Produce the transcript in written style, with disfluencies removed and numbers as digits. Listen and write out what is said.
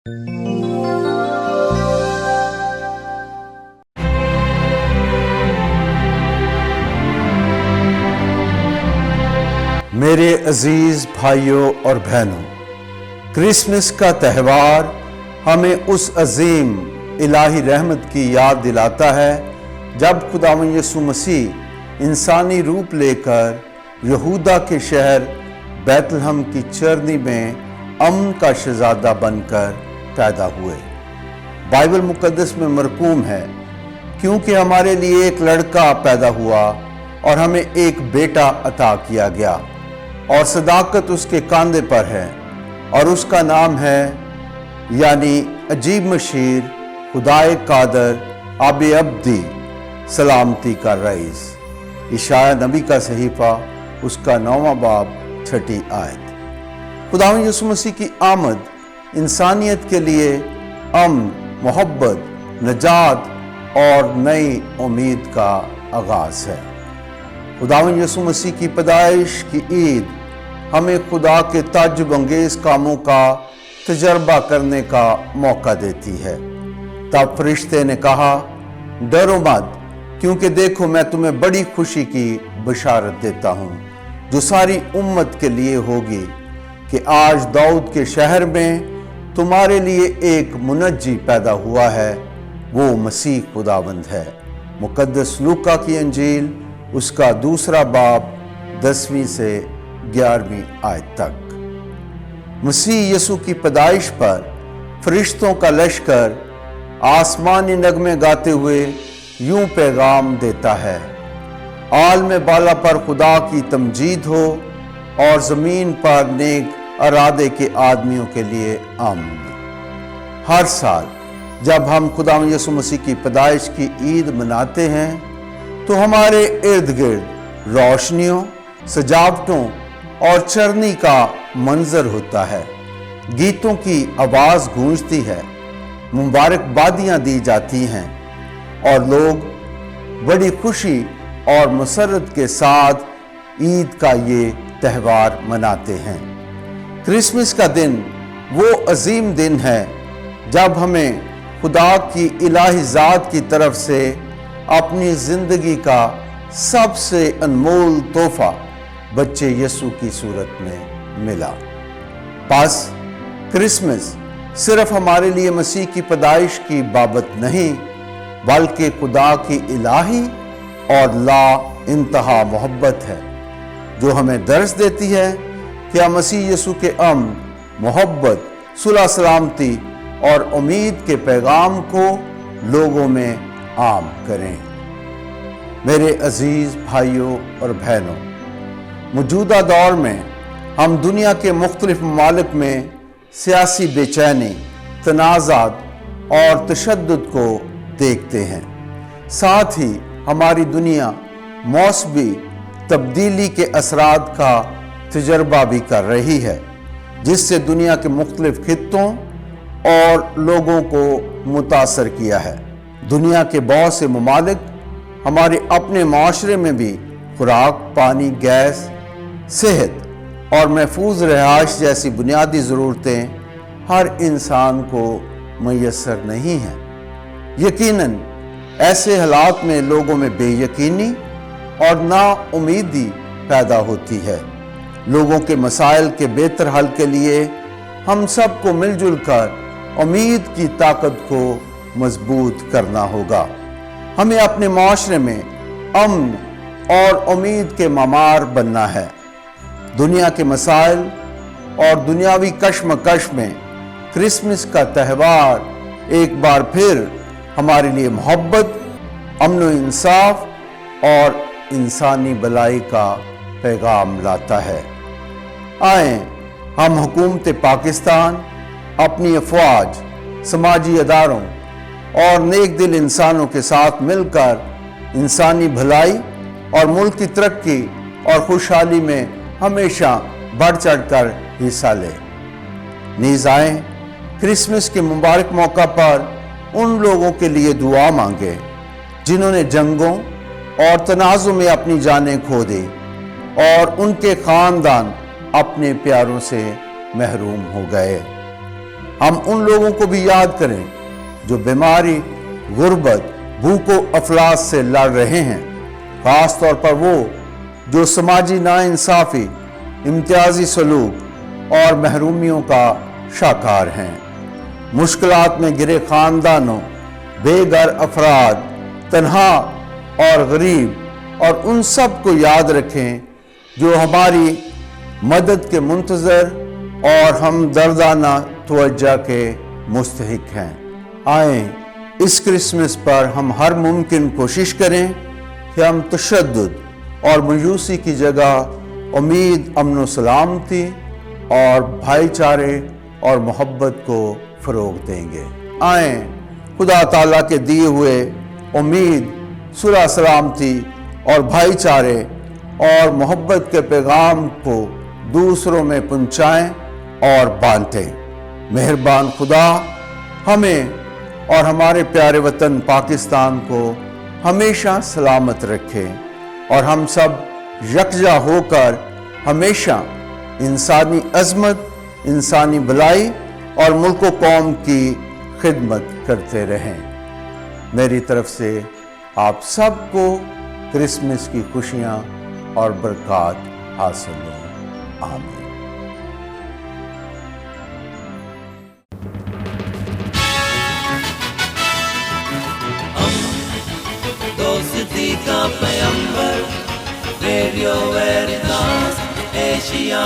میرے عزیز بھائیوں اور بہنوں، کرسمس کا تہوار ہمیں اس عظیم الہی رحمت کی یاد دلاتا ہے جب خداوند یسوع مسیح انسانی روپ لے کر یہودا کے شہر بیت لحم کی چرنی میں امن کا شہزادہ بن کر پیدا ہوئے۔ بائبل مقدس میں مرقوم ہے، کیونکہ ہمارے لیے ایک لڑکا پیدا ہوا اور ہمیں ایک بیٹا عطا کیا گیا، اور صداقت اس کے کاندھے پر ہے، اور اس کا نام ہے یعنی عجیب مشیر، خدائے قادر، آب ابدی، سلامتی کا رئیس۔ اشعیاء نبی کا صحیفہ اس کا 9واں باب 6 آیت۔ خداوند یسوع مسیح کی آمد انسانیت کے لیے امن، محبت، نجات اور نئی امید کا آغاز ہے۔ خداوند یسوع مسیح کی پیدائش کی عید ہمیں خدا کے تعجب انگیز کاموں کا تجربہ کرنے کا موقع دیتی ہے۔ تب فرشتے نے کہا، ڈرو مت، کیونکہ دیکھو میں تمہیں بڑی خوشی کی بشارت دیتا ہوں، جو ساری امت کے لیے ہوگی، کہ آج داؤد کے شہر میں تمہارے لیے ایک منجی پیدا ہوا ہے، وہ مسیح خداوند ہے۔ مقدس لوکا کی انجیل اس کا 2 باب 10 سے 11 آیت تک۔ مسیح یسوع کی پیدائش پر فرشتوں کا لشکر آسمانی نغمے گاتے ہوئے یوں پیغام دیتا ہے، عالم بالا پر خدا کی تمجید ہو اور زمین پر نیک ارادے کے آدمیوں کے لیے امن۔ ہر سال جب ہم خداوند یسوع مسیح کی پیدائش کی عید مناتے ہیں تو ہمارے ارد گرد روشنیوں، سجاوٹوں اور چرنی کا منظر ہوتا ہے، گیتوں کی آواز گونجتی ہے، مبارکبادیاں دی جاتی ہیں، اور لوگ بڑی خوشی اور مسرت کے ساتھ عید کا یہ تہوار مناتے ہیں۔ کرسمس کا دن وہ عظیم دن ہے جب ہمیں خدا کی الہی ذات کی طرف سے اپنی زندگی کا سب سے انمول تحفہ بچے یسوع کی صورت میں ملا۔ پس کرسمس صرف ہمارے لیے مسیح کی پیدائش کی بابت نہیں، بلکہ خدا کی الہی اور لا انتہا محبت ہے، جو ہمیں درس دیتی ہے کہ ہم مسیح یسوع کے امن، محبت، صلح سلامتی اور امید کے پیغام کو لوگوں میں عام کریں۔ میرے عزیز بھائیوں اور بہنوں، موجودہ دور میں ہم دنیا کے مختلف ممالک میں سیاسی بے چینی، تنازعات اور تشدد کو دیکھتے ہیں۔ ساتھ ہی ہماری دنیا موسمی تبدیلی کے اثرات کا تجربہ بھی کر رہی ہے، جس سے دنیا کے مختلف خطوں اور لوگوں کو متاثر کیا ہے۔ دنیا کے بہت سے ممالک ہمارے اپنے معاشرے میں بھی خوراک، پانی، گیس، صحت اور محفوظ رہائش جیسی بنیادی ضرورتیں ہر انسان کو میسر نہیں ہیں۔ یقیناً ایسے حالات میں لوگوں میں بے یقینی اور نا امیدی پیدا ہوتی ہے۔ لوگوں کے مسائل کے بہتر حل کے لیے ہم سب کو مل جل کر امید کی طاقت کو مضبوط کرنا ہوگا۔ ہمیں اپنے معاشرے میں امن اور امید کے معمار بننا ہے۔ دنیا کے مسائل اور دنیاوی کشمکش میں کرسمس کا تہوار ایک بار پھر ہمارے لیے محبت، امن و انصاف اور انسانی بھلائی کا پیغام لاتا ہے۔ آئیں ہم حکومت پاکستان، اپنی افواج، سماجی اداروں اور نیک دل انسانوں کے ساتھ مل کر انسانی بھلائی اور ملک کی ترقی اور خوشحالی میں ہمیشہ بڑھ چڑھ کر حصہ لیں۔ نیز آئیں کرسمس کے مبارک موقع پر ان لوگوں کے لیے دعا مانگیں جنہوں نے جنگوں اور تنازع میں اپنی جانیں کھو دی اور ان کے خاندان اپنے پیاروں سے محروم ہو گئے۔ ہم ان لوگوں کو بھی یاد کریں جو بیماری، غربت، بھوک و افلاس سے لڑ رہے ہیں، خاص طور پر وہ جو سماجی ناانصافی، امتیازی سلوک اور محرومیوں کا شکار ہیں۔ مشکلات میں گرے خاندانوں، بے گھر افراد، تنہا اور غریب اور ان سب کو یاد رکھیں جو ہماری مدد کے منتظر اور ہمدردانہ توجہ کے مستحق ہیں۔ آئیں اس کرسمس پر ہم ہر ممکن کوشش کریں کہ ہم تشدد اور مایوسی کی جگہ امید، امن و سلامتی اور بھائی چارے اور محبت کو فروغ دیں گے۔ آئیں خدا تعالیٰ کے دیے ہوئے امید، صلح سلامتی اور بھائی چارے اور محبت کے پیغام کو دوسروں میں پہنچائیں اور بانٹیں۔ مہربان خدا ہمیں اور ہمارے پیارے وطن پاکستان کو ہمیشہ سلامت رکھے اور ہم سب یکجا ہو کر ہمیشہ انسانی عظمت، انسانی بھلائی اور ملک و قوم کی خدمت کرتے رہیں۔ میری طرف سے آپ سب کو کرسمس کی خوشیاں اور برکات حاصل ہوں۔ آمین۔ دوستی کا پیغمبر، ریڈیو ویریتاس ایشیا۔